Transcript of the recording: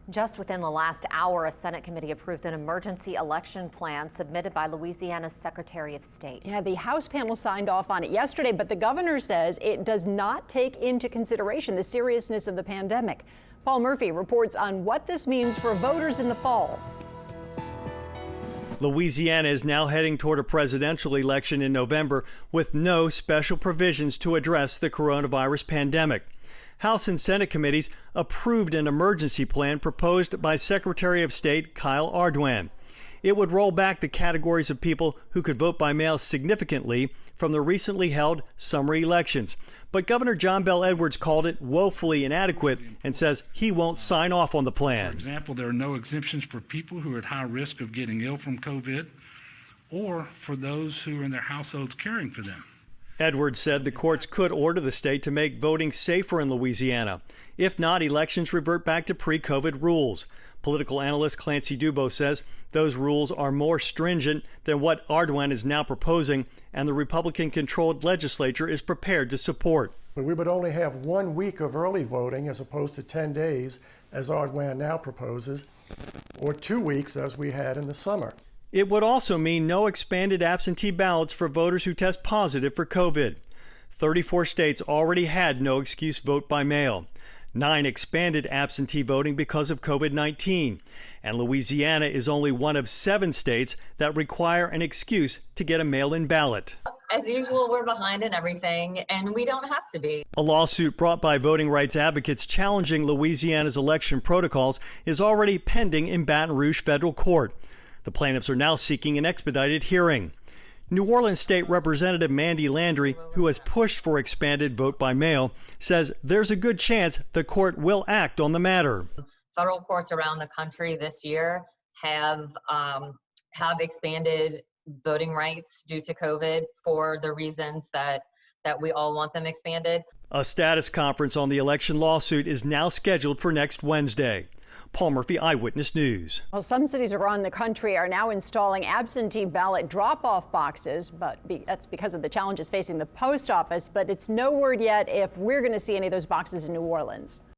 Just within the last hour, a Senate committee approved an emergency election plan submitted by Louisiana's Secretary of State. Yeah, the House panel signed off on it yesterday, but the governor says it does not take into consideration the seriousness of the pandemic. Paul Murphy reports on what this means for voters in the fall. Louisiana is now heading toward a presidential election in November with no special provisions to address the coronavirus pandemic. House and Senate committees approved an emergency plan proposed by Secretary of State Kyle Ardoin. It would roll back the categories of people who could vote by mail significantly from the recently held summer elections. But Governor John Bel Edwards called it woefully inadequate and says he won't sign off on the plan. For example, there are no exemptions for people who are at high risk of getting ill from COVID or for those who are in their households caring for them. Edwards said the courts could order the state to make voting safer in Louisiana. If not, elections revert back to pre-COVID rules. Political analyst Clancy Dubo says those rules are more stringent than what Ardoin is now proposing, and the Republican-controlled legislature is prepared to support. We would only have 1 week of early voting as opposed to 10 days, as Ardoin now proposes, or 2 weeks as we had in the summer. It would also mean no expanded absentee ballots for voters who test positive for COVID. 34 states already had no excuse vote by mail. 9 expanded absentee voting because of COVID-19. And Louisiana is only one of 7 states that require an excuse to get a mail-in ballot. As usual, we're behind in everything, and we don't have to be. A lawsuit brought by voting rights advocates challenging Louisiana's election protocols is already pending in Baton Rouge federal court. The plaintiffs are now seeking an expedited hearing. New Orleans State Representative Mandy Landry, who has pushed for expanded vote by mail, says there's a good chance the court will act on the matter. Federal courts around the country this year have expanded voting rights due to COVID for the reasons that we all want them expanded. A status conference on the election lawsuit is now scheduled for next Wednesday. Paul Murphy, Eyewitness News. Well, some cities around the country are now installing absentee ballot drop-off boxes, but that's because of the challenges facing the post office. But it's no word yet if we're going to see any of those boxes in New Orleans.